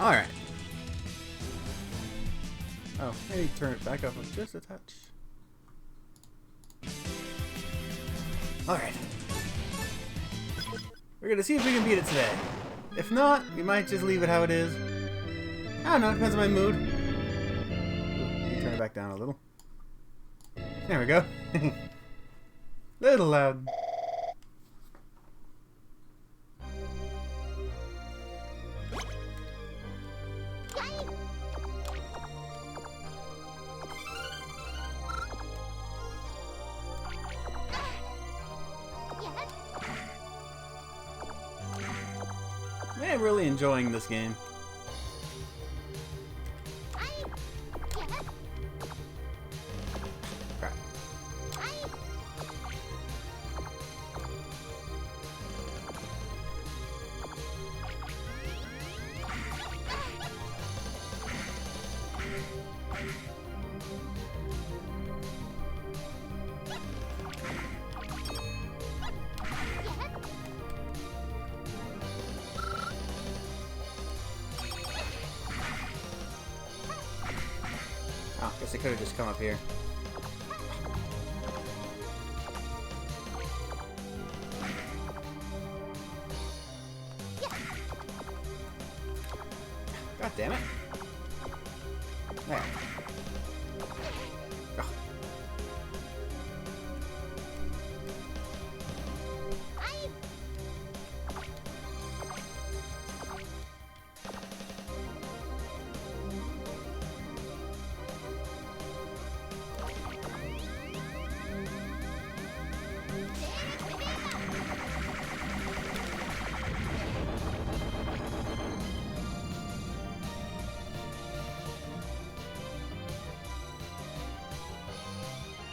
Alright. Oh, maybe turn it back up just a touch. Alright. We're gonna see if we can beat it today. If not, we might just leave it how it is. I don't know, it depends on my mood. Turn it back down a little. There we go. Little loud. I'm really enjoying this game. Crap. Oh, guess I could have just come up here. God damn it. There. Oh.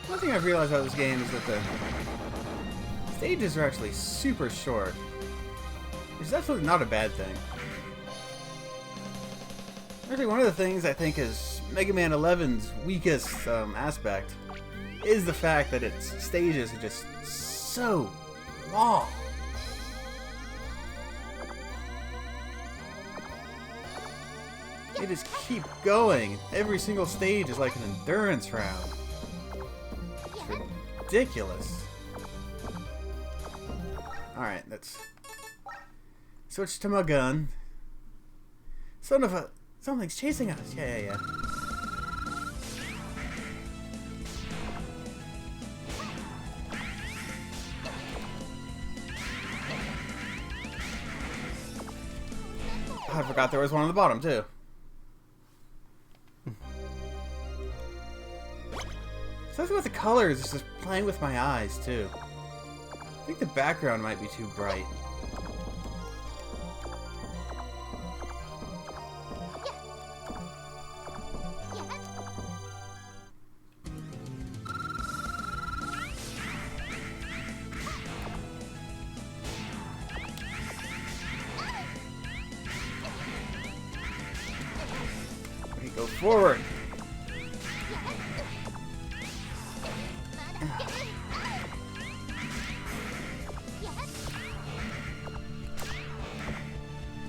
One thing I've realized about this game is that the stages are actually super short, which is absolutely not a bad thing. Actually, one of the things I think is Mega Man 11's weakest aspect is the fact that its stages are just so long. They just keep going. Every single stage is like an endurance round. Ridiculous. Alright, let's switch to my gun. Something's chasing us. Yeah. I forgot there was one on the bottom too. Something with the colors is just playing with my eyes, too. I think the background might be too bright. Okay, go forward.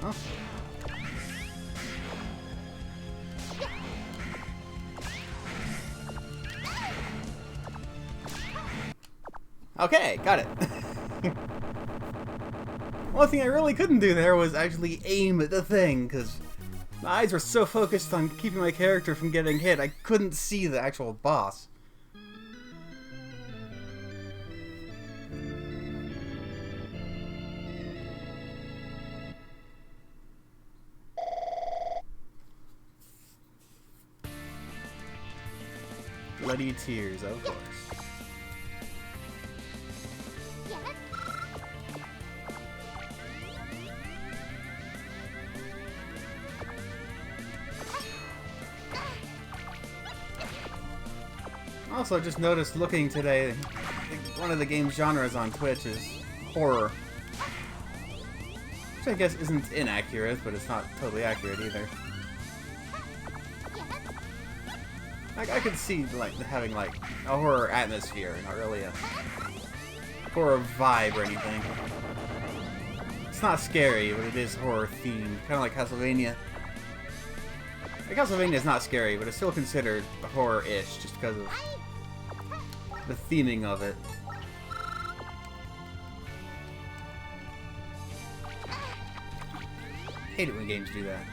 Oh. Okay, got it. One thing I really couldn't do there was actually aim at the thing, because my eyes were so focused on keeping my character from getting hit, I couldn't see the actual boss. Bloody tears, of course. Also, I just noticed looking today, one of the game's genres on Twitch is horror. Which I guess isn't inaccurate, but it's not totally accurate either. I could see like having like a horror atmosphere, not really a horror vibe or anything. It's not scary, but it is horror themed, kind of like Castlevania. Like, Castlevania is not scary, but it's still considered horror-ish just because of the theming of it. I hate it when games do that.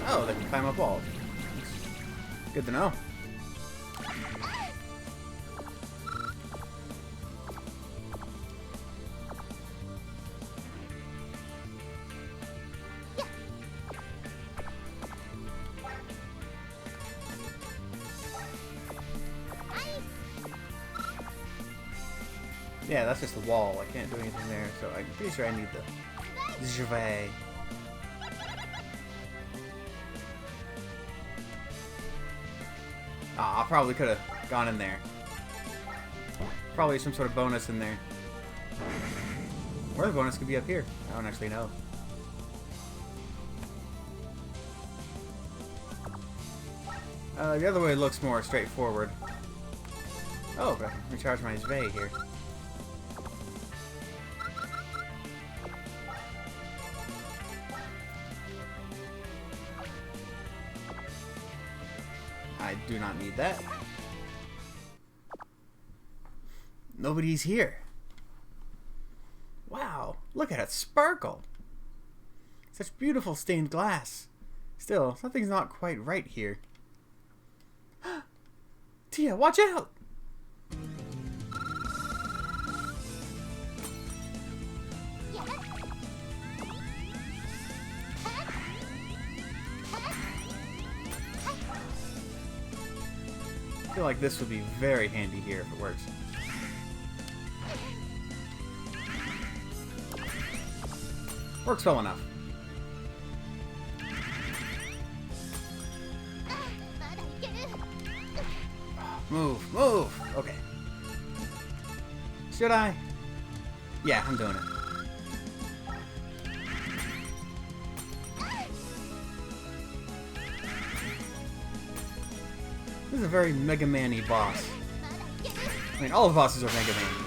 Oh, they can climb up walls. Good to know. Yeah, that's just a wall. I can't do anything there, so I'm pretty sure I need the Jivet. Ah, I probably could have gone in there. Probably some sort of bonus in there. Or the bonus could be up here. I don't actually know. The other way looks more straightforward. Oh, but I can recharge my Jivet here. I do not need that. Nobody's here. Wow, look at it sparkle. Such beautiful stained glass. Still, something's not quite right here. Tia, watch out! I feel like this would be very handy here if it works. Works well enough. Move, move! Okay. Should I? Yeah, I'm doing it. This is a very Mega Man-y boss. I mean, all the bosses are Mega Man-y.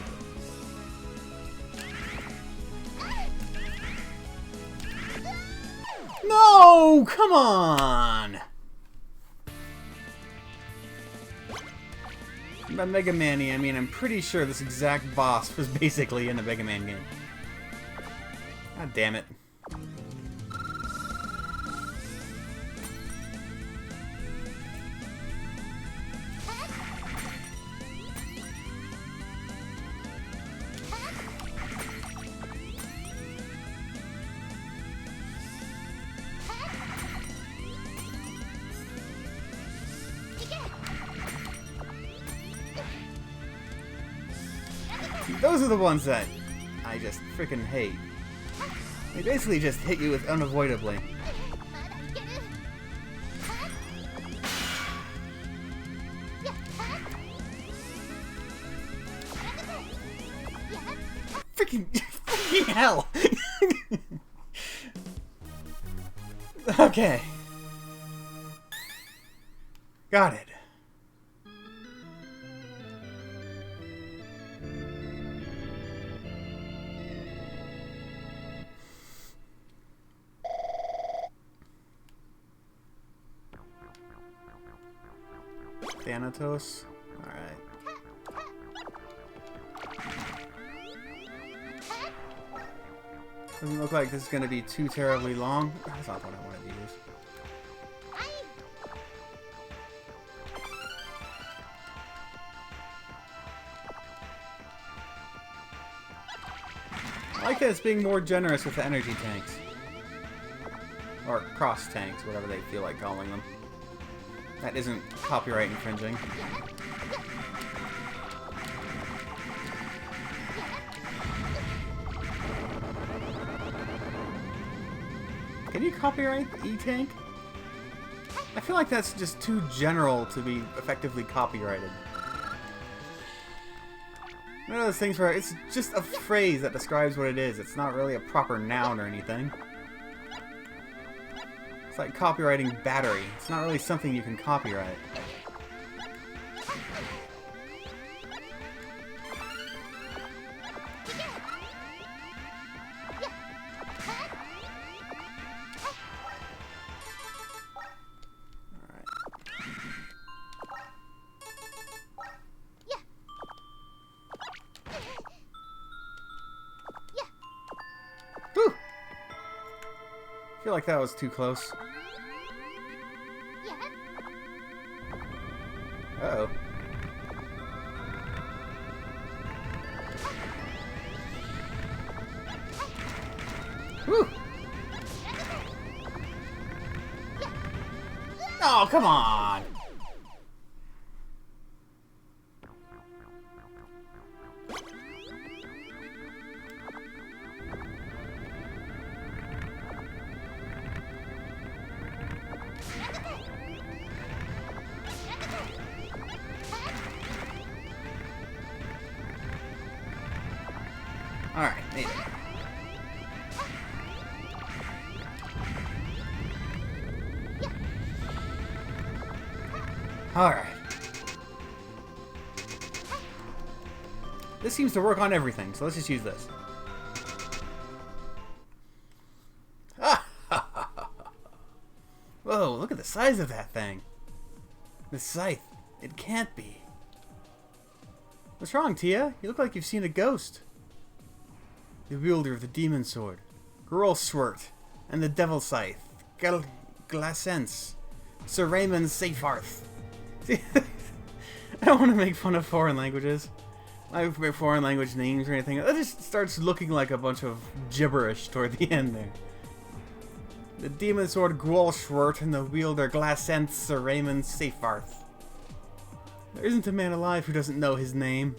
No! Come on! By Mega Man-y, I mean, I'm pretty sure this exact boss was basically in the Mega Man game. God damn it. Those are the ones that I just freaking hate. They basically just hit you with unavoidably. Freaking hell! Okay. Got it. Thanatos? Alright. Doesn't look like this is going to be too terribly long. That's not what I wanted to use. I like that it's being more generous with the energy tanks. Or cross tanks, whatever they feel like calling them. That isn't copyright infringing. Can you copyright the E-Tank? I feel like that's just too general to be effectively copyrighted. One of those things where it's just a phrase that describes what it is. It's not really a proper noun or anything. It's like copywriting battery. It's not really something you can copyright. Whew! I feel like that was too close. Uh-oh. Whew! Oh, come on! Alright, made it. Alright. This seems to work on everything, so let's just use this. Whoa, look at the size of that thing. The scythe. It can't be. What's wrong, Tia? You look like you've seen a ghost. The wielder of the demon sword, Rosenkreuzstilette, and the devil scythe, Glasense, Sir Raymond Seyfarth. See, I don't want to make fun of foreign languages, like foreign language names or anything. It just starts looking like a bunch of gibberish toward the end there. The demon sword Rosenkreuzstilette and the wielder Glasense, Sir Raymond Seyfarth. There isn't a man alive who doesn't know his name.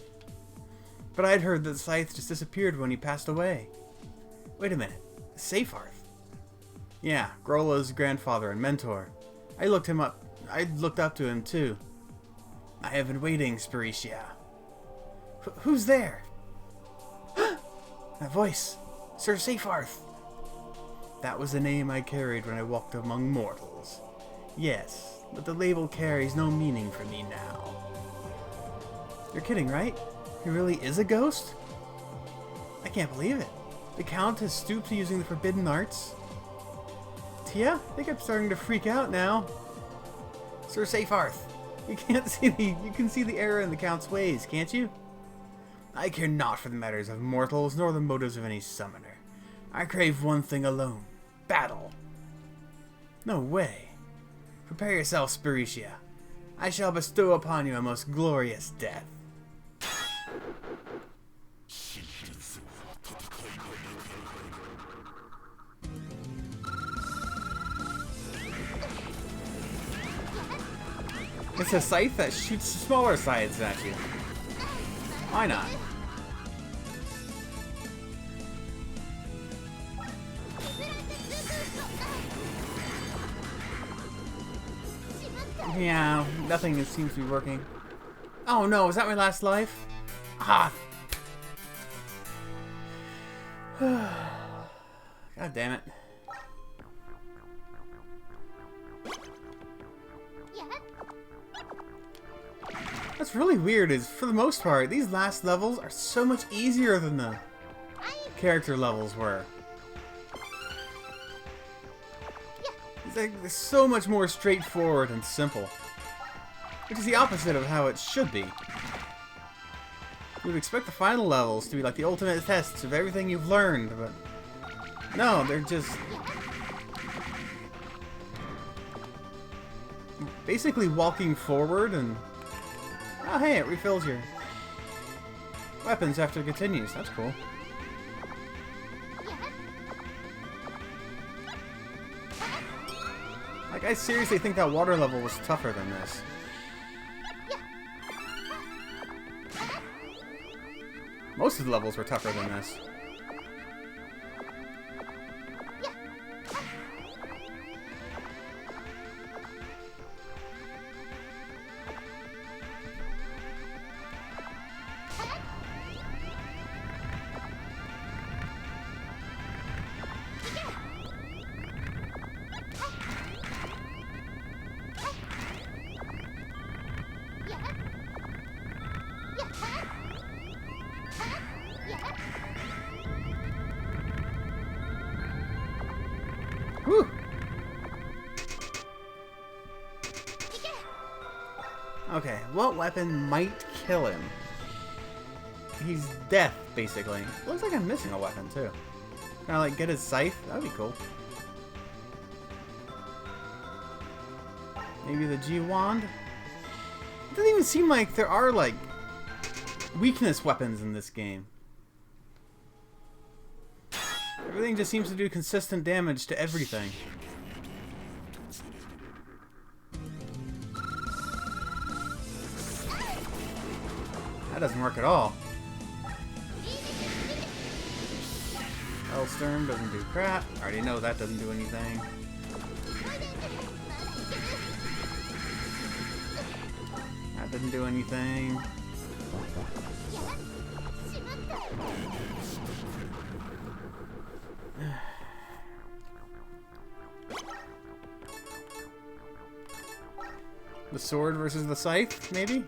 But I'd heard that Scythe just disappeared when he passed away. Wait a minute. Seyfarth? Yeah, Grola's grandfather and mentor. I looked up to him too. I have been waiting, Spiritia. Who's there? That voice. Sir Seyfarth. That was the name I carried when I walked among mortals. Yes, but the label carries no meaning for me now. You're kidding, right? He really is a ghost? I can't believe it. The Count has stooped to using the forbidden arts. Tia, I think I'm starting to freak out now. Sir Seyfarth, you can see the error in the Count's ways, can't you? I care not for the matters of mortals, nor the motives of any summoner. I crave one thing alone. Battle. No way. Prepare yourself, Spiritia. I shall bestow upon you a most glorious death. It's a scythe that shoots smaller scythes at you. Why not? Yeah, nothing seems to be working. Oh no, is that my last life? Ah! God damn it. What's really weird is, for the most part, these last levels are so much easier than the character levels were. It's like, they're so much more straightforward and simple. Which is the opposite of how it should be. You would expect the final levels to be like the ultimate tests of everything you've learned, but no, they're just basically walking forward and... Oh hey, it refills your weapons after it continues. That's cool. Like, I seriously think that water level was tougher than this. Most of the levels were tougher than this. Whew. Okay, what weapon might kill him? He's death, basically. Looks like I'm missing a weapon, too. Can I, like, get his scythe? That'd be cool. Maybe the G-Wand? It doesn't even seem like there are, like, weakness weapons in this game. Everything just seems to do consistent damage to everything. That doesn't work at all. Hellstorm doesn't do crap. I already know that doesn't do anything. That didn't do anything. The sword versus the scythe, maybe?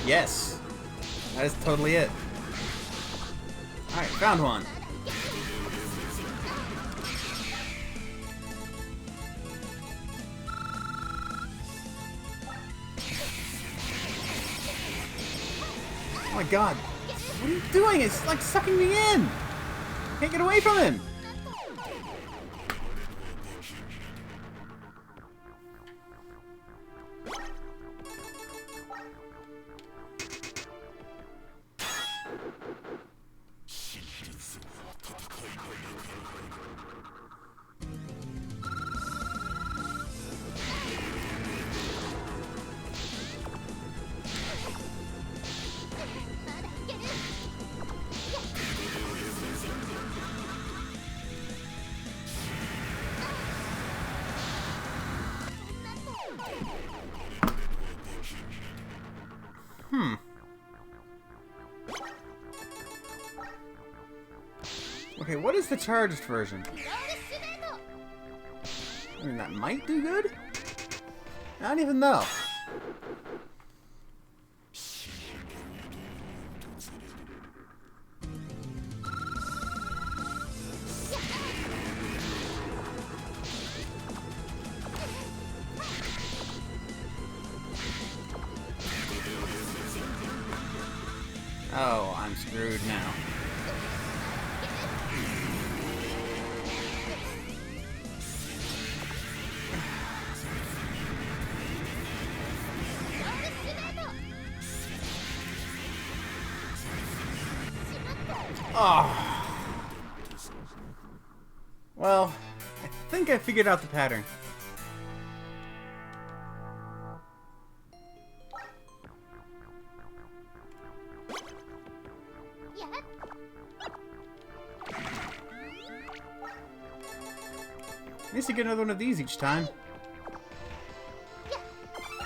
Yes! That is totally it. Alright, found one. Oh my god. What are you doing? It's like sucking me in! Can't get away from him! Okay, what is the charged version? I mean, that might do good? I don't even know. Oh, I'm screwed now. Oh. Well, I think I figured out the pattern. I need to get another one of these each time.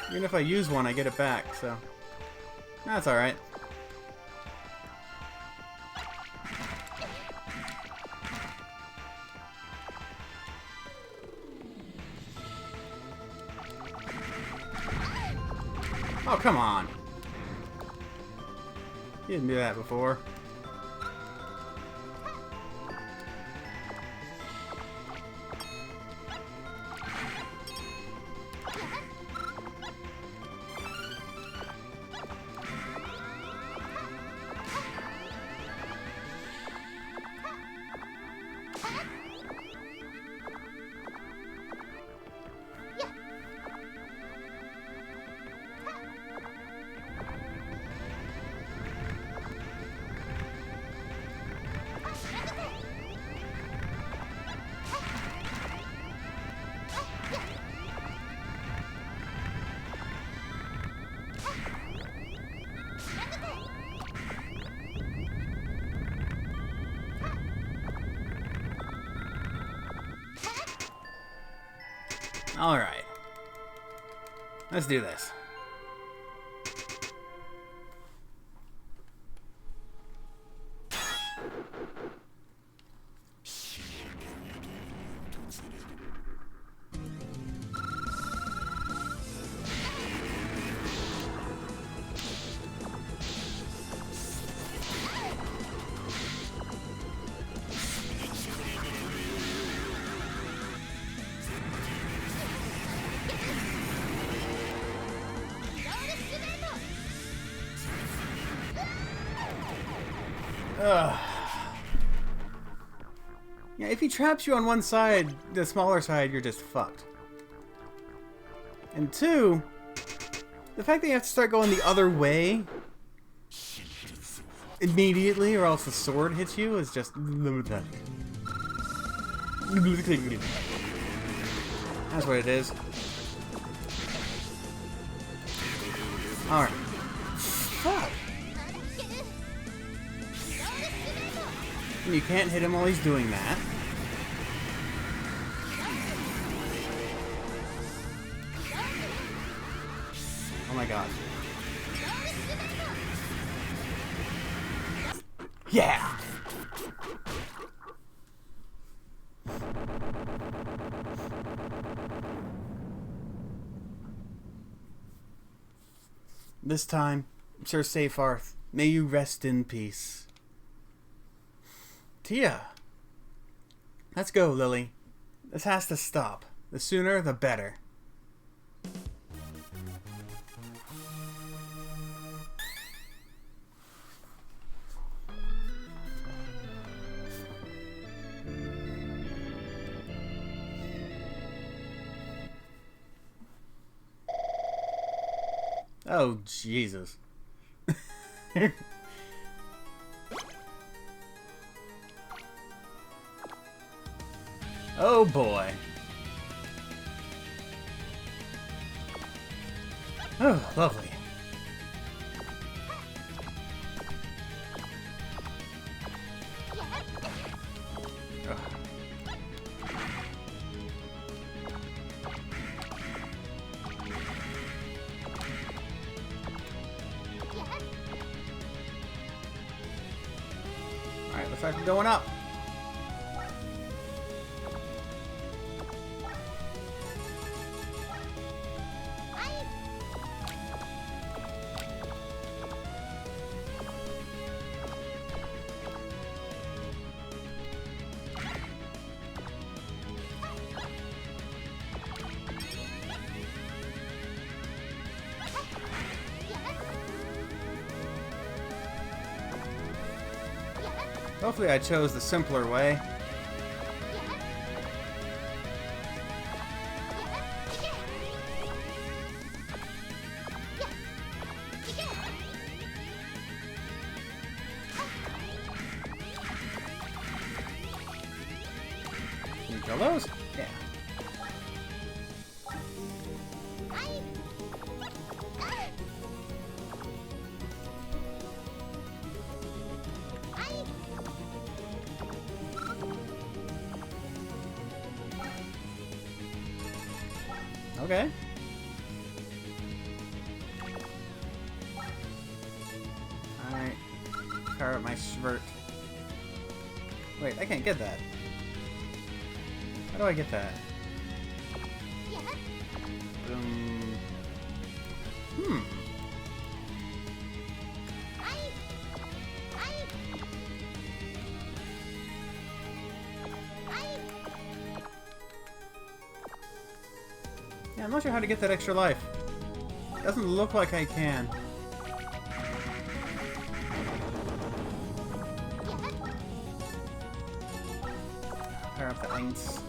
Even if I use one, I get it back, so that's alright. Oh, come on. You didn't do that before. Alright. Let's do this. Ugh. Yeah, if he traps you on one side, the smaller side, you're just fucked. And two, the fact that you have to start going the other way immediately or else the sword hits you is just... That's what it is. Alright. Fuck! And you can't hit him while he's doing that. Oh my god. Yeah! This time, Sir Seyfarth, may you rest in peace. Tia! Let's go, Lily. This has to stop. The sooner, the better. Oh, Jesus. Oh, boy. Oh, lovely. Alright, looks like we're going up. Hopefully I chose the simpler way. Can you kill those? Yeah. Okay. Alright. Power up my shirt. Wait, I can't get that. How do I get that? Hmm. Yeah, I'm not sure how to get that extra life. Doesn't look like I can. Power up the Aints.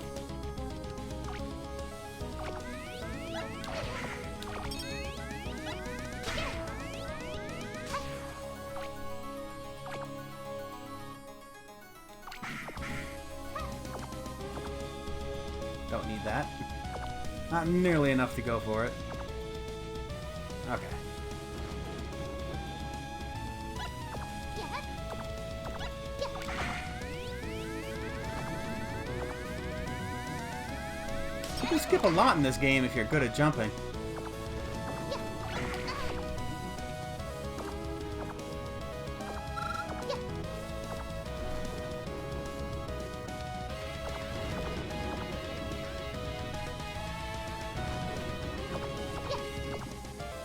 Don't need that. Not nearly enough to go for it. Okay. You can skip a lot in this game if you're good at jumping.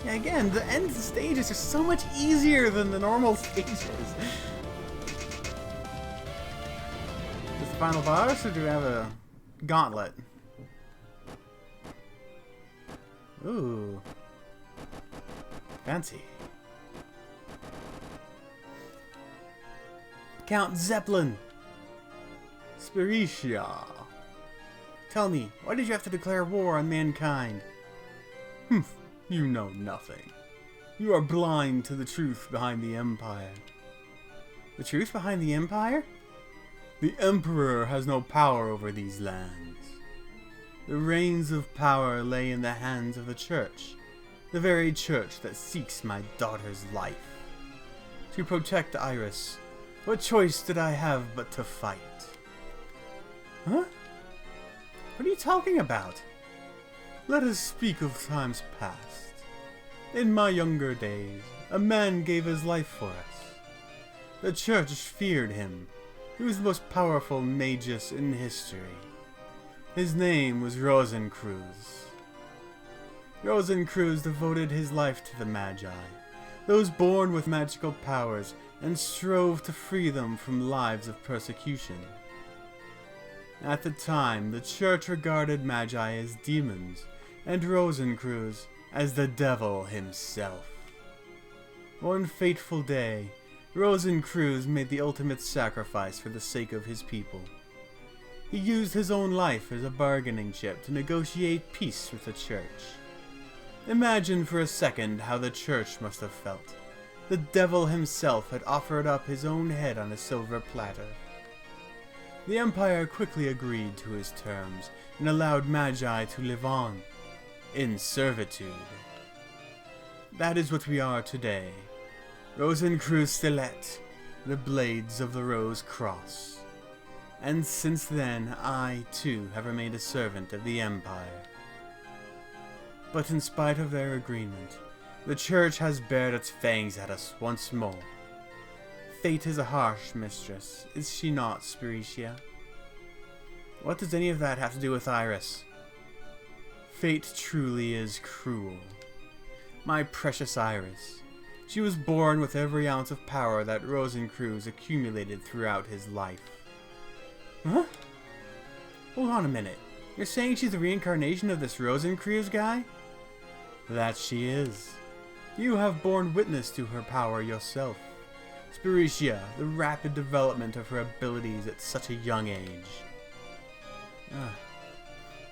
Yeah, again, the end stages are so much easier than the normal stages. Is this the final boss, or do we have a gauntlet? Ooh. Fancy. Count Zeppelin! Spiritia. Tell me, why did you have to declare war on mankind? Humph, you know nothing. You are blind to the truth behind the Empire. The truth behind the Empire? The Emperor has no power over these lands. The reins of power lay in the hands of the Church, the very Church that seeks my daughter's life. To protect Iris, what choice did I have but to fight? Huh? What are you talking about? Let us speak of times past. In my younger days, a man gave his life for us. The Church feared him. He was the most powerful magus in history. His name was Rosenkreuz. Rosenkreuz devoted his life to the Magi, those born with magical powers, and strove to free them from lives of persecution. At the time, the Church regarded Magi as demons, and Rosenkreuz as the devil himself. One fateful day, Rosenkreuz made the ultimate sacrifice for the sake of his people. He used his own life as a bargaining chip to negotiate peace with the Church. Imagine for a second how the Church must have felt. The devil himself had offered up his own head on a silver platter. The Empire quickly agreed to his terms and allowed Magi to live on, in servitude. That is what we are today. Rosenkreuzstilette, the blades of the Rose Cross. And since then, I, too, have remained a servant of the Empire. But in spite of their agreement, the Church has bared its fangs at us once more. Fate is a harsh mistress, is she not, Spiritia? What does any of that have to do with Iris? Fate truly is cruel. My precious Iris. She was born with every ounce of power that Rosenkreuz accumulated throughout his life. Huh? Hold on a minute. You're saying she's the reincarnation of this Rosenkreuz guy? That she is. You have borne witness to her power yourself. Spiritia, the rapid development of her abilities at such a young age.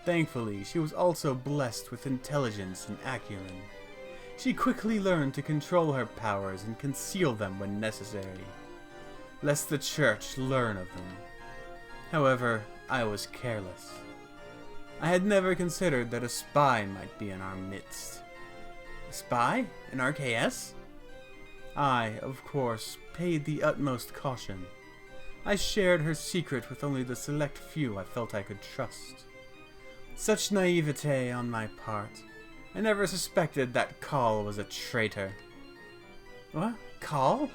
Thankfully, she was also blessed with intelligence and acumen. She quickly learned to control her powers and conceal them when necessary, lest the Church learn of them. However, I was careless. I had never considered that a spy might be in our midst. A spy? An RKS? I, of course, paid the utmost caution. I shared her secret with only the select few I felt I could trust. Such naivete on my part. I never suspected that Call was a traitor. What? Call?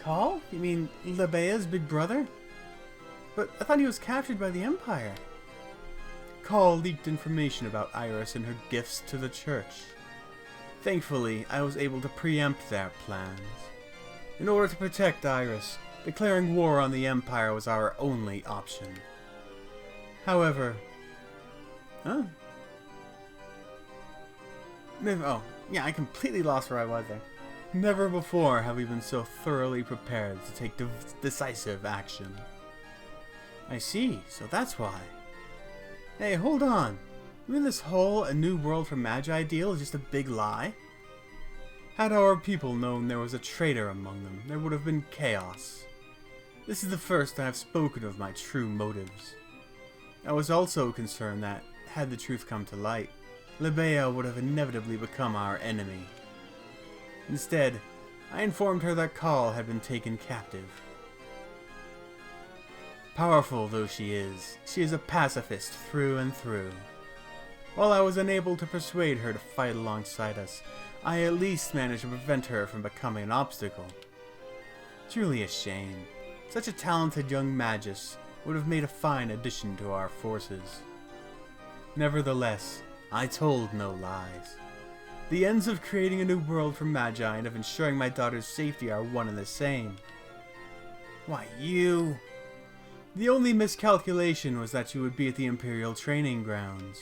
Call? You mean Lebea's big brother? But I thought he was captured by the Empire. Call leaked information about Iris and her gifts to the Church. Thankfully, I was able to preempt their plans. In order to protect Iris, declaring war on the Empire was our only option. However... Huh? Oh, yeah, I completely lost where I was there. Never before have we been so thoroughly prepared to take decisive action. I see, so that's why. Hey, hold on. You mean this whole A New World for Magi deal is just a big lie? Had our people known there was a traitor among them, there would have been chaos. This is the first I have spoken of my true motives. I was also concerned that, had the truth come to light, Lebea would have inevitably become our enemy. Instead, I informed her that Call had been taken captive. Powerful though she is a pacifist through and through. While I was unable to persuade her to fight alongside us, I at least managed to prevent her from becoming an obstacle. Truly a shame. Such a talented young magus would have made a fine addition to our forces. Nevertheless, I told no lies. The ends of creating a new world for Magi and of ensuring my daughter's safety are one and the same. Why, you... The only miscalculation was that you would be at the Imperial training grounds.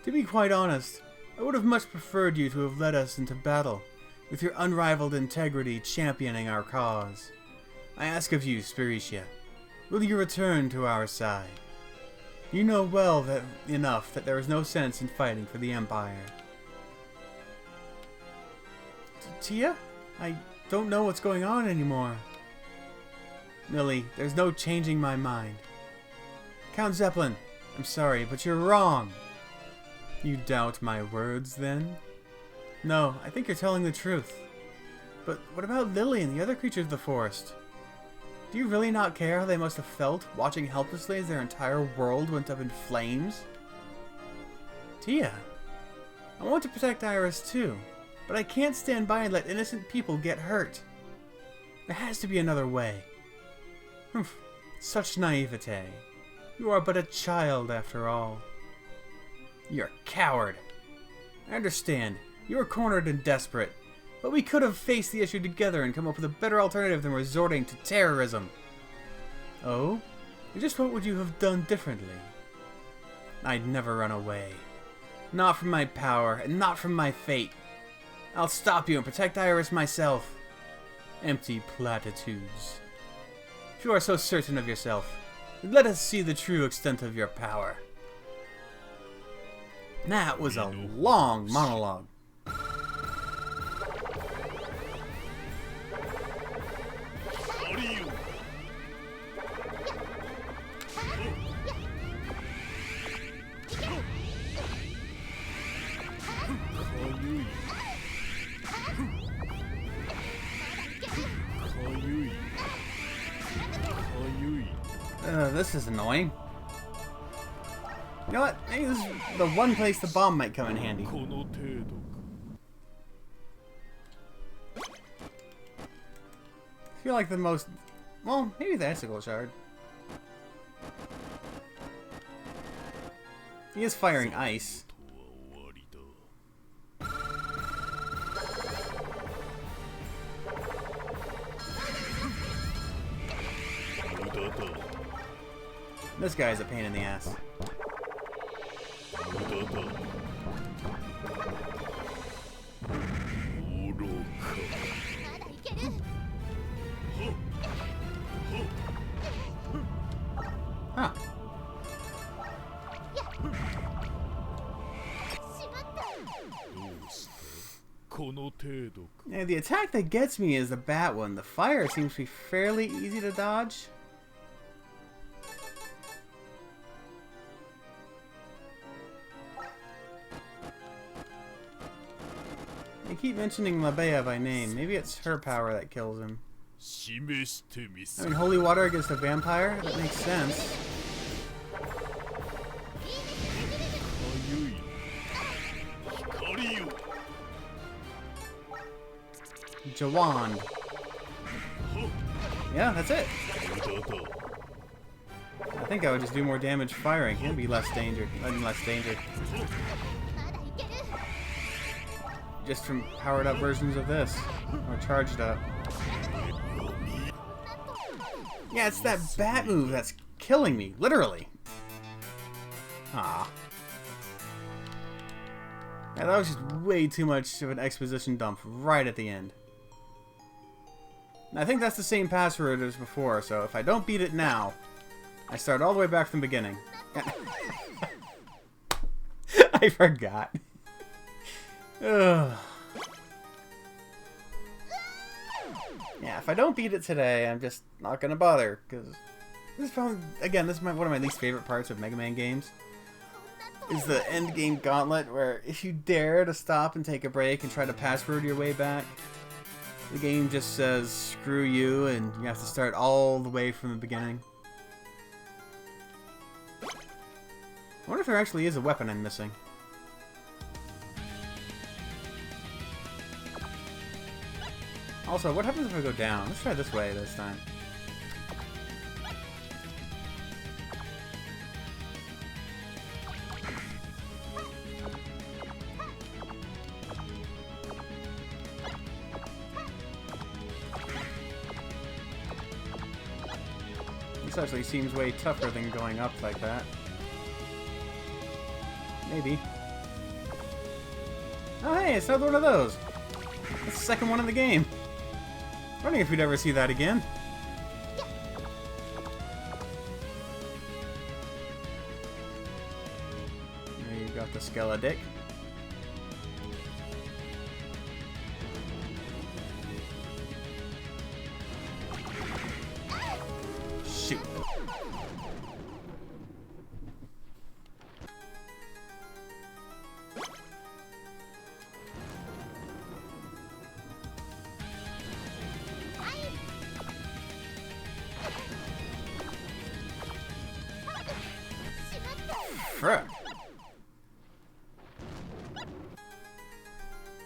To be quite honest, I would have much preferred you to have led us into battle, with your unrivaled integrity championing our cause. I ask of you, Spiritia, will you return to our side? You know well enough that there is no sense in fighting for the Empire. Tia? I don't know what's going on anymore. Millie, there's no changing my mind. Count Zeppelin, I'm sorry, but you're wrong. You doubt my words, then? No, I think you're telling the truth. But what about Lily and the other creatures of the forest? Do you really not care how they must have felt, watching helplessly as their entire world went up in flames? Tia, I want to protect Iris too, but I can't stand by and let innocent people get hurt. There has to be another way. Humph, such naivete. You are but a child after all. You're a coward. I understand. You are cornered and desperate. But we could have faced the issue together and come up with a better alternative than resorting to terrorism. Oh? Just what would you have done differently? I'd never run away. Not from my power, and not from my fate. I'll stop you and protect Iris myself. Empty platitudes. If you are so certain of yourself, let us see the true extent of your power. That was a long monologue. This is annoying. You know what? Maybe this is the one place the bomb might come in handy. I feel like the most... Well, maybe the icicle shard. He is firing ice. This guy's a pain in the ass. Huh. Yeah, the attack that gets me is the bat one. The fire seems to be fairly easy to dodge. They keep mentioning Labea by name. Maybe it's her power that kills him. I mean, holy water against a vampire? That makes sense. Jawand. Yeah, that's it. I think I would just do more damage firing. It'd be less danger. Less danger. Just from powered up versions of this. Or charged up. Yeah, it's that bat move that's killing me. Literally. Ah. Yeah, that was just way too much of an exposition dump right at the end. And I think that's the same password as before, so if I don't beat it now, I start all the way back from the beginning. I forgot. Ugh. Yeah, if I don't beat it today, I'm just not gonna bother, because this is probably, again, this is one of my least favorite parts of Mega Man games. Is the end game gauntlet, where if you dare to stop and take a break and try to password your way back, the game just says screw you and you have to start all the way from the beginning. I wonder if there actually is a weapon I'm missing. Also, what happens if I go down? Let's try this way this time. This actually seems way tougher than going up like that. Maybe. Oh hey, it's another one of those. That's the second one in the game. Wondering if we'd ever see that again. the Skeledick. Shoot. Frick.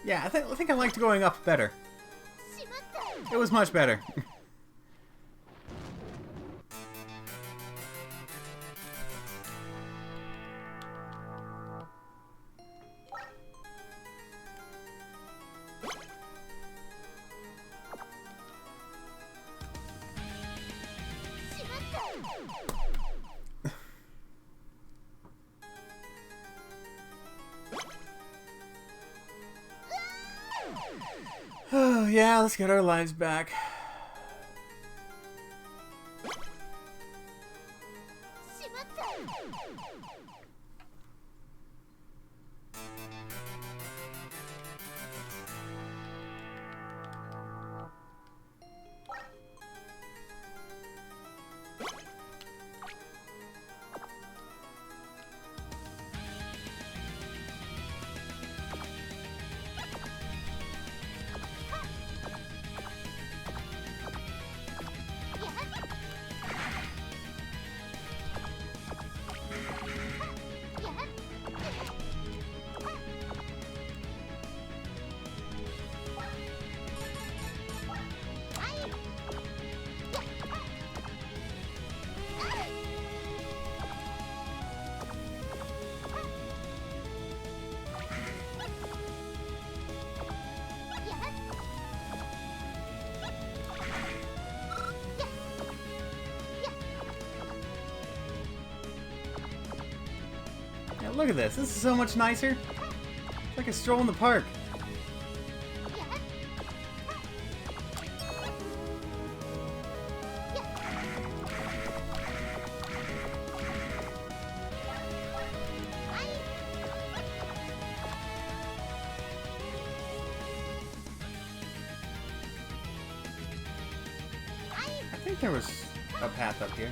Yeah, I think I liked going up better. It was much better. Oh, yeah, let's get our lives back. Look at this. This is so much nicer. It's like a stroll in the park. I think there was a path up here.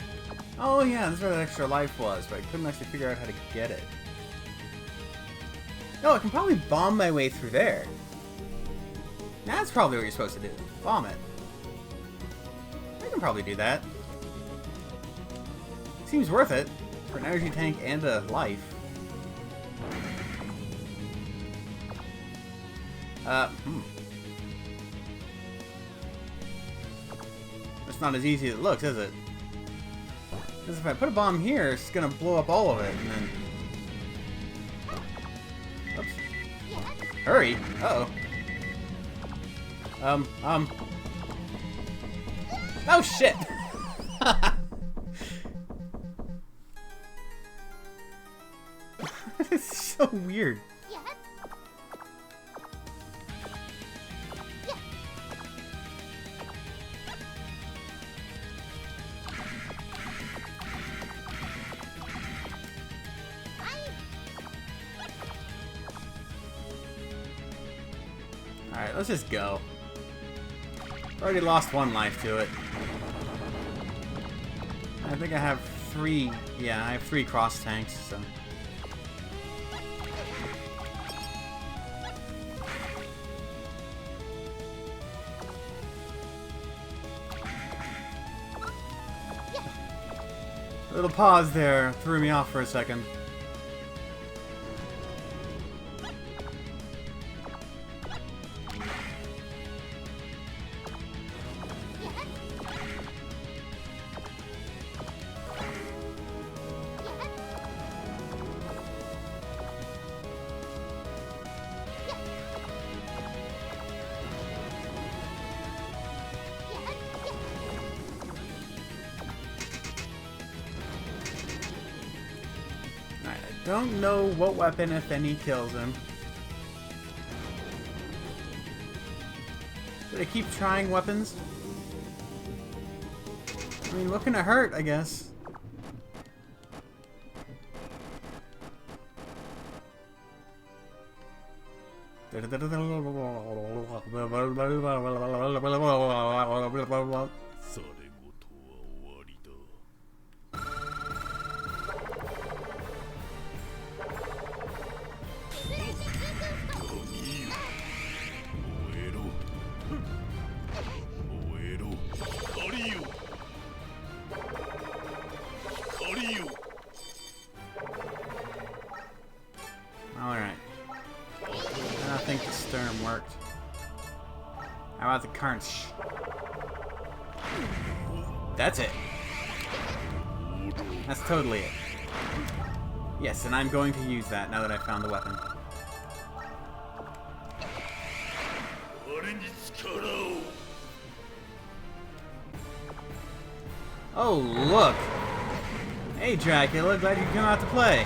Oh yeah, this is where that extra life was, but I couldn't actually figure out how to get it. No, I can probably bomb my way through there. That's probably what you're supposed to do. Bomb it. I can probably do that. Seems worth it. For an energy tank and a life. It's not as easy as it looks, is it? Because if I put a bomb here, it's gonna blow up all of it, and then... Hurry! Uh-oh. Oh, shit! This is so weird. Alright, let's just go. Already lost one life to it. I think I have 3... Yeah, I have 3 cross tanks, so... A little pause there threw me off for a second. Don't know what weapon, if any, kills him. Should I keep trying weapons? I mean, what can it hurt, I guess? Alright. I don't think the stern worked. How about the carnage? That's it. That's totally it. Yes, and I'm going to use that now that I found the weapon. Oh, look! Hey, Dracula, glad you came out to play.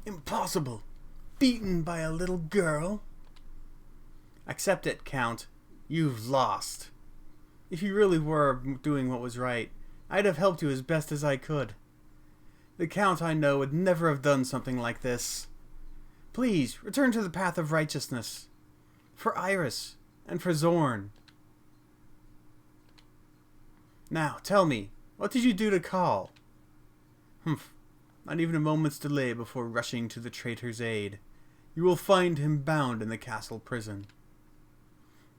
Impossible! Beaten by a little girl? Accept it, Count. You've lost. If you really were doing what was right, I'd have helped you as best as I could. The Count, I know, would never have done something like this. Please, return to the path of righteousness. For Iris, and for Zorn. Now, tell me, what did you do to Call? Humph. Not even a moment's delay before rushing to the traitor's aid. You will find him bound in the castle prison.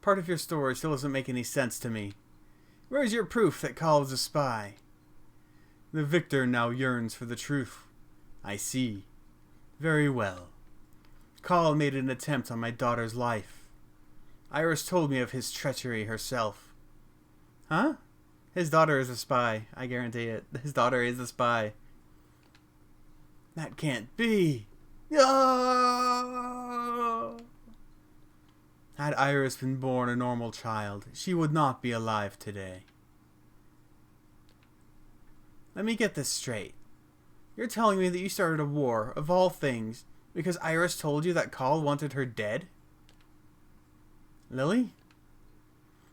Part of your story still doesn't make any sense to me. Where is your proof that Call was a spy? The victor now yearns for the truth. I see. Very well. Call made an attempt on my daughter's life. Iris told me of his treachery herself. Huh? His daughter is a spy. I guarantee it. His daughter is a spy. That can't be. Ah! Had Iris been born a normal child, she would not be alive today. Let me get this straight. You're telling me that you started a war, of all things, because Iris told you that Call wanted her dead? Lily?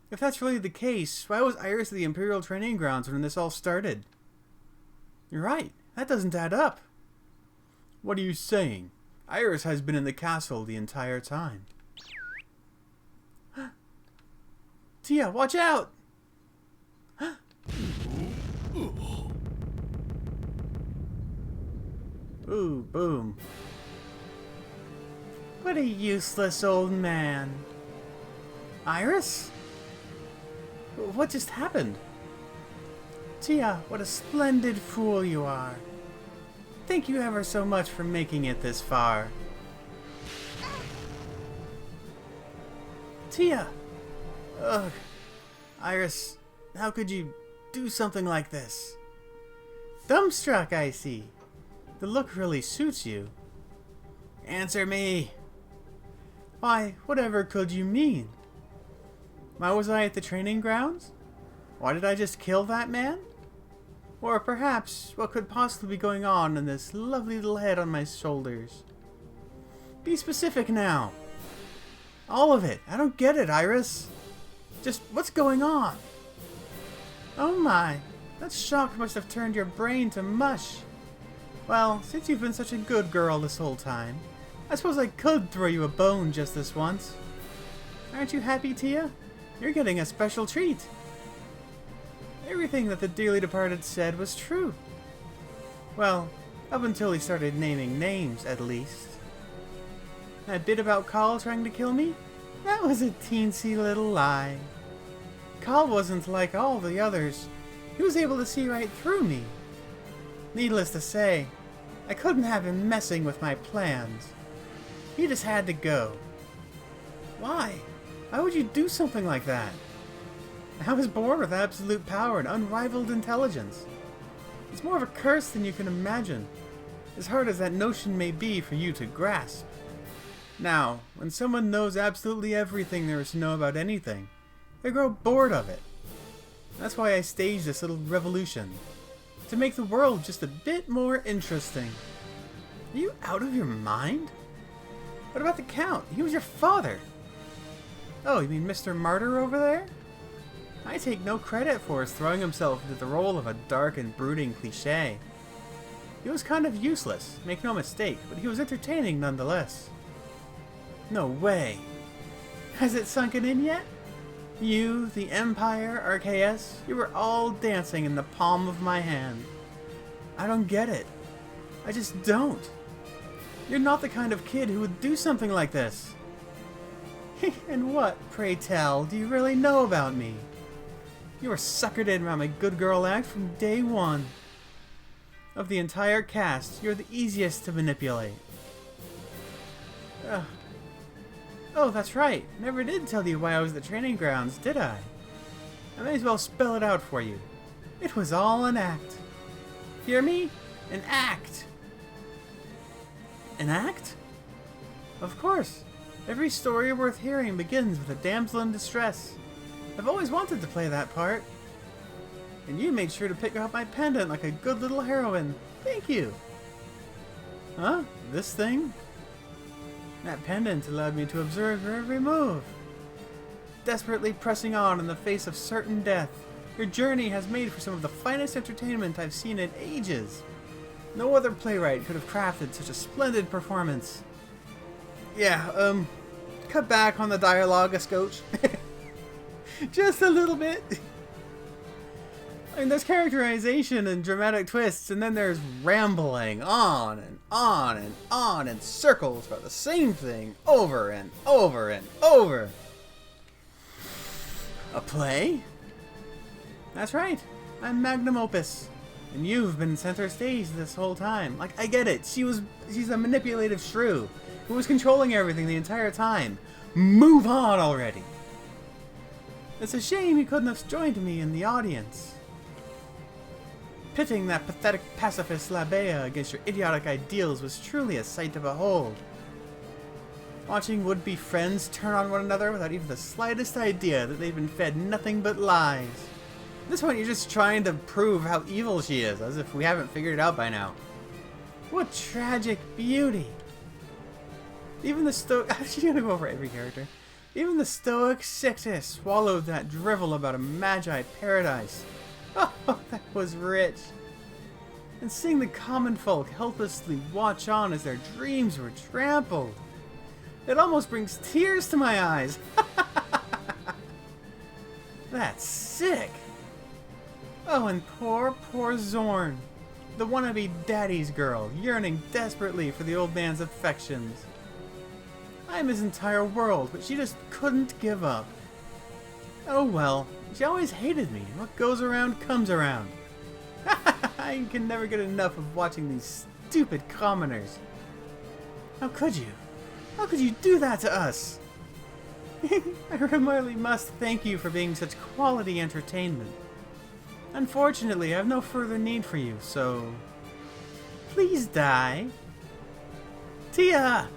If that's really the case, why was Iris at the Imperial Training Grounds when this all started? You're right. That doesn't add up. What are you saying? Iris has been in the castle the entire time. Tia, watch out! Ooh, boom. What a useless old man. Iris? What just happened? Tia, what a splendid fool you are. Thank you ever so much for making it this far. Tia! Ugh. Iris, how could you do something like this? Dumbstruck, I see. The look really suits you. Answer me! Why, whatever could you mean? Why was I at the training grounds? Why did I just kill that man? Or perhaps, what could possibly be going on in this lovely little head on my shoulders? Be specific now. All of it. I don't get it, Iris. Just, what's going on? Oh my, that shock must have turned your brain to mush. Well, since you've been such a good girl this whole time, I suppose I could throw you a bone just this once. Aren't you happy, Tia? You're getting a special treat. Everything that the dearly departed said was true. Well, up until he started naming names, at least. That bit about Call trying to kill me? That was a teensy little lie. Call wasn't like all the others. He was able to see right through me. Needless to say, I couldn't have him messing with my plans. He just had to go. Why? Why would you do something like that? I was born with absolute power and unrivaled intelligence. It's more of a curse than you can imagine, as hard as that notion may be for you to grasp. Now, when someone knows absolutely everything there is to know about anything, they grow bored of it. That's why I staged this little revolution, to make the world just a bit more interesting. Are you out of your mind? What about the Count? He was your father. Oh, you mean Mr. Martyr over there? I take no credit for his throwing himself into the role of a dark and brooding cliché. He was kind of useless, make no mistake, but he was entertaining nonetheless. No way. Has it sunken in yet? You, the Empire, RKS, you were all dancing in the palm of my hand. I don't get it. I just don't. You're not the kind of kid who would do something like this. And what, pray tell, do you really know about me? You were suckered in around my good girl act from day one. Of the entire cast, you're the easiest to manipulate. Oh, that's right. Never did tell you why I was at the training grounds, did I? I may as well spell it out for you. It was all an act. Hear me? An act. An act? Of course. Every story worth hearing begins with a damsel in distress. I've always wanted to play that part. And you made sure to pick up my pendant like a good little heroine. Thank you. Huh? This thing? That pendant allowed me to observe your every move. Desperately pressing on in the face of certain death, your journey has made for some of the finest entertainment I've seen in ages. No other playwright could have crafted such a splendid performance. Yeah, cut back on the dialogue a scotch. Just a little bit. I mean, there's characterization and dramatic twists, and then there's rambling on and on and on in circles about the same thing over and over and over. A play? That's right. I'm magnum opus. And you've been center stage this whole time. Like, I get it. She's a manipulative shrew who was controlling everything the entire time. Move on already. It's a shame you couldn't have joined me in the audience. Pitting that pathetic pacifist Labea against your idiotic ideals was truly a sight to behold. Watching would-be friends turn on one another without even the slightest idea that they've been fed nothing but lies. At this point, you're just trying to prove how evil she is, as if we haven't figured it out by now. What tragic beauty! Even the she's gonna go over every character. Even the stoic Sictus swallowed that drivel about a magi paradise. Oh, that was rich. And seeing the common folk helplessly watch on as their dreams were trampled. It almost brings tears to my eyes. That's sick. Oh, and poor Zorn. The wannabe daddy's girl, yearning desperately for the old man's affections. I'm his entire world, but she just couldn't give up. Oh well, she always hated me. What goes around comes around. I can never get enough of watching these stupid commoners. How could you? How could you do that to us? I really must thank you for being such quality entertainment. Unfortunately, I have no further need for you, so... Please die. Tia!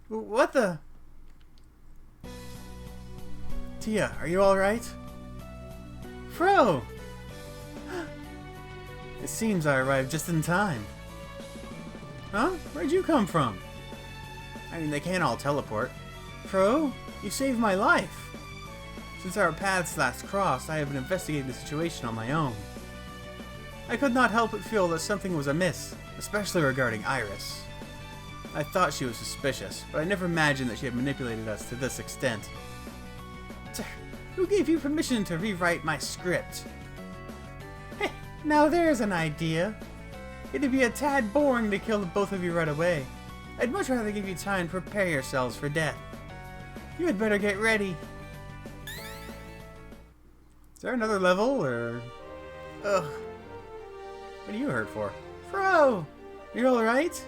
What the... Tia, are you alright? Fro! It seems I arrived just in time. Huh? Where'd you come from? I mean, they can't all teleport. Fro, you saved my life. Since our paths last crossed, I have been investigating the situation on my own. I could not help but feel that something was amiss, especially regarding Iris. I thought she was suspicious, but I never imagined that she had manipulated us to this extent. Who gave you permission to rewrite my script? Hey, now there's an idea. It'd be a tad boring to kill the both of you right away. I'd much rather give you time to prepare yourselves for death. You had better get ready. Is there another level, or... Ugh. What are you hurt for? Fro! You alright?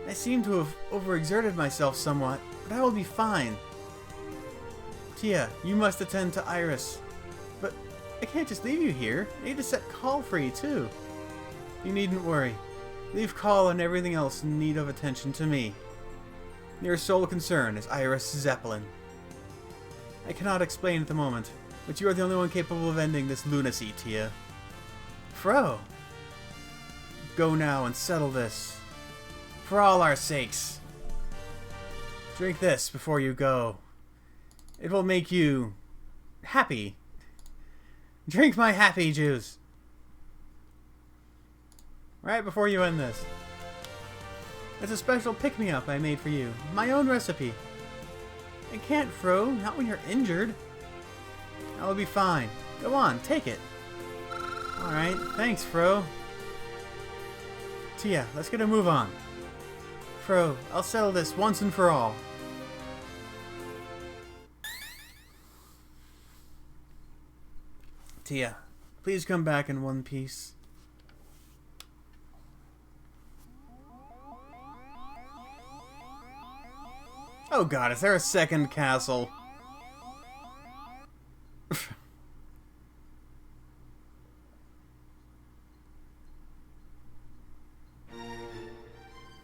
I seem to have overexerted myself somewhat, but I will be fine. Tia, you must attend to Iris. But I can't just leave you here. I need to set Call free, too. You needn't worry. Leave Call and everything else in need of attention to me. Your sole concern is Iris Zeppelin. I cannot explain at the moment, but you are the only one capable of ending this lunacy, Tia. Fro! Go now and settle this. For all our sakes. Drink this before you go. It will make you happy. Drink my happy juice. Right before you end this. It's a special pick-me-up I made for you. My own recipe. I can't, Fro. Not when you're injured. I'll be fine. Go on, take it. Alright, thanks, Fro. Tia, let's get a move on. Fro, I'll settle this once and for all. Tia, please come back in one piece. Oh god, is there a second castle?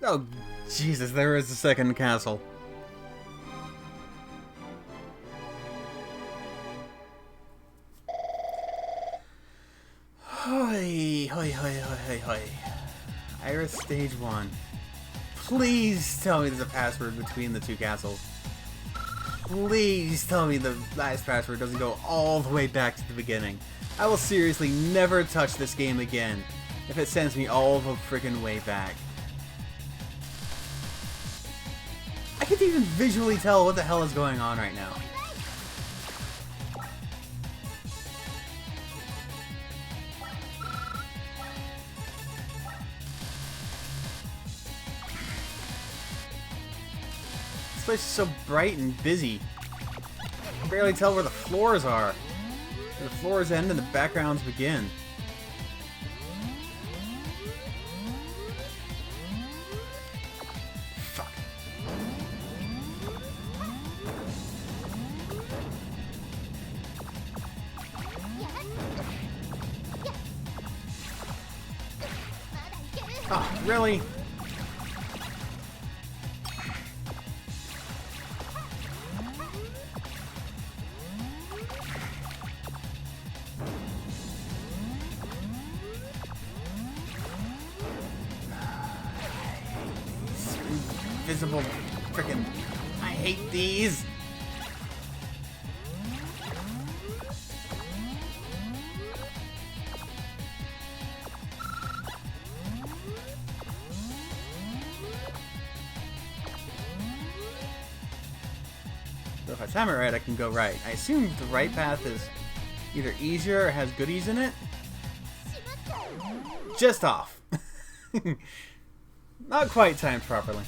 Oh, Jesus, there is a second castle. Hoi, hoi, hoi, hoi, hoi, hoi. Iris Stage 1. Please tell me there's a password between the two castles. Please tell me the last password doesn't go all the way back to the beginning. I will seriously never touch this game again if it sends me all the freaking way back. I can't even visually tell what the hell is going on right now. This place is so bright and busy. I can barely tell where the floors are. Where the floors end and the backgrounds begin. Fuck. Oh, really? Invisible frickin' I hate these. So if I time it right, I can go right. I assume the right path is either easier or has goodies in it. Just off. Not quite timed properly.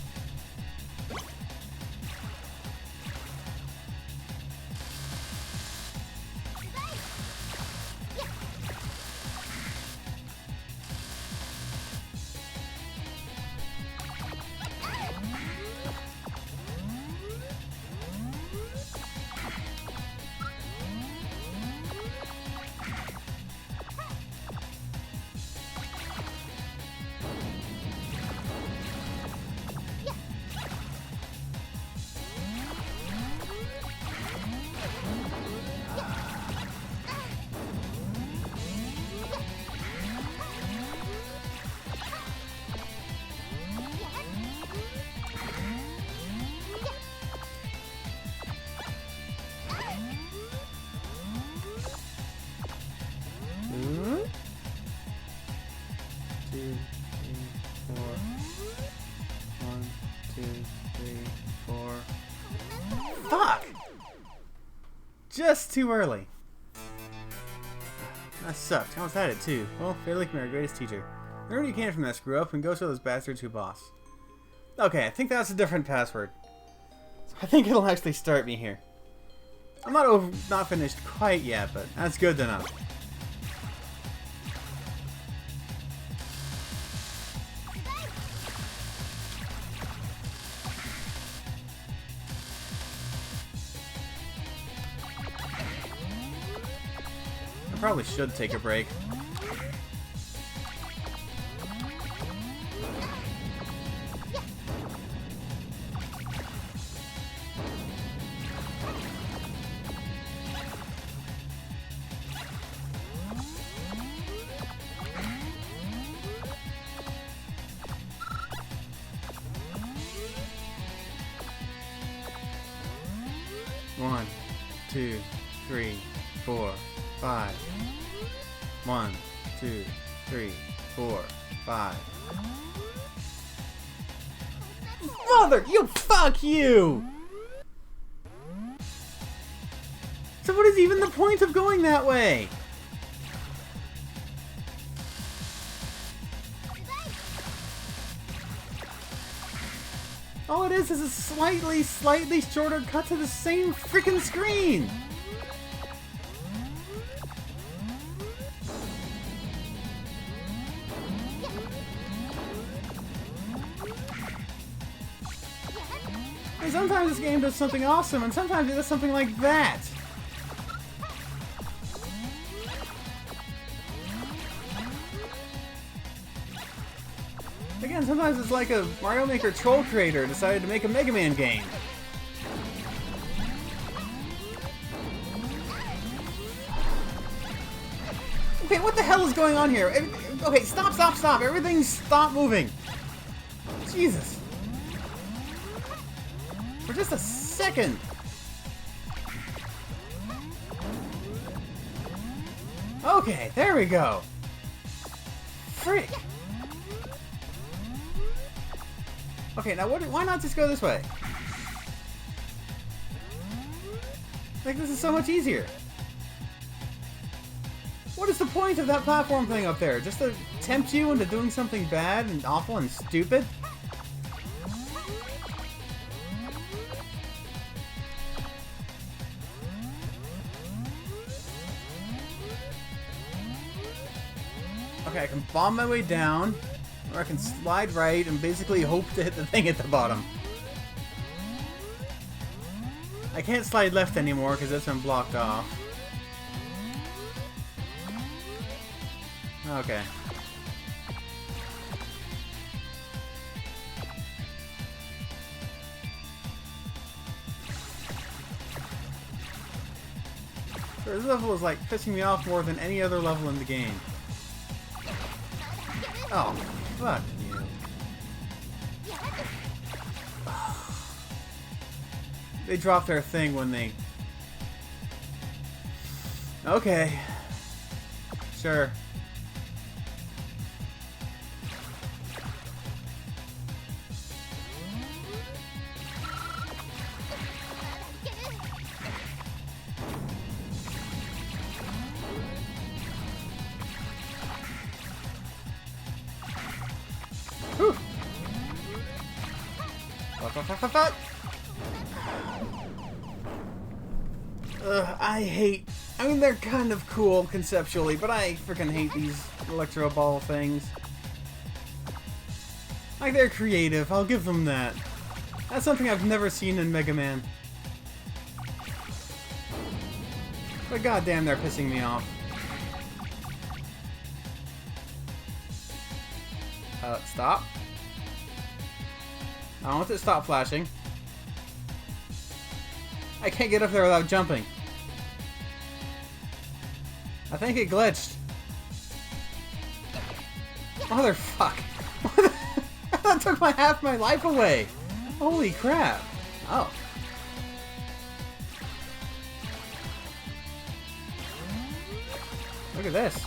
Fuck! Just too early. That sucked. I almost had it too. Well, fairly my greatest teacher. Learn what you can from that screw up and go show those bastards who boss. Okay, I think that's a different password. So I think it'll actually start me here. I'm not finished quite yet, but that's good to know. I probably should take a break. 2, 3, 4, 5. 1, 2, 3, 4, 5. Mother, you fuck you! So what is even the point of going that way? All it is a slightly shorter cut to the same freaking screen! And sometimes this game does something awesome, and sometimes it does something like that. Again, sometimes it's like a Mario Maker troll creator decided to make a Mega Man game. Okay, what the hell is going on here? Okay, stop. Everything stop moving. Jesus. For just a second. Okay, there we go. Freak. Okay, now why not just go this way? Like, this is so much easier. What is the point of that platform thing up there? Just to tempt you into doing something bad and awful and stupid? Okay, I can bomb my way down, or I can slide right and basically hope to hit the thing at the bottom. I can't slide left anymore because that's been blocked off. Okay. This level is like pissing me off more than any other level in the game. Oh, fuck you. They dropped their thing when they... Okay. Sure. Whew. Fuck. I mean, they're kind of cool conceptually, but I freaking hate these electro ball things. Like, they're creative, I'll give them that. That's something I've never seen in Mega Man. But goddamn, they're pissing me off. Stop. I want it to stop flashing. I can't get up there without jumping. I think it glitched. Motherfuck. That took half my life away. Holy crap. Oh. Look at this.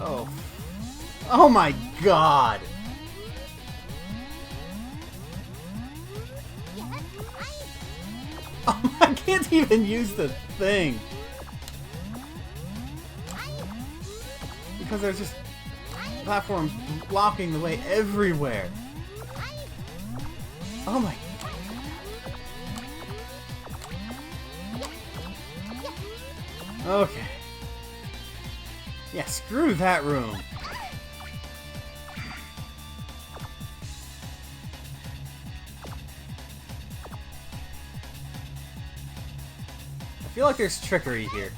Oh. Oh my god! Oh, I can't even use the thing! Because there's just platforms blocking the way everywhere. Oh my... Okay. Yeah, screw that room. feel like there's trickery here.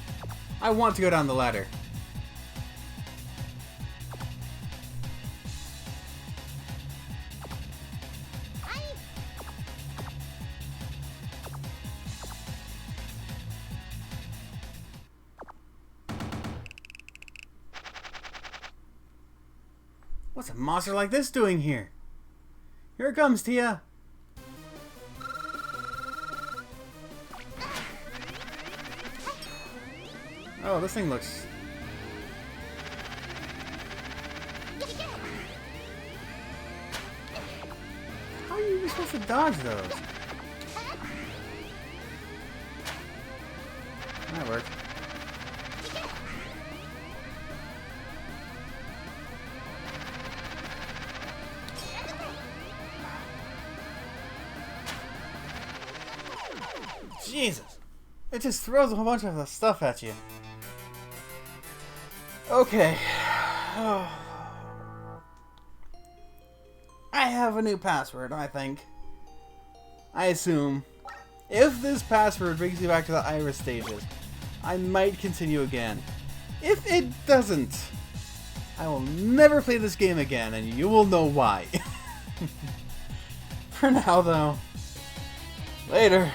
I want to go down the ladder. What's a monster like this doing here? Here it comes, Tia! Oh, this thing looks... How are you even supposed to dodge those? That worked. Jesus! It just throws a whole bunch of the stuff at you. Okay. I have a new password, I think. I assume. If this password brings you back to the Iris stages, I might continue again. If it doesn't, I will never play this game again, and you will know why. For now, though, later.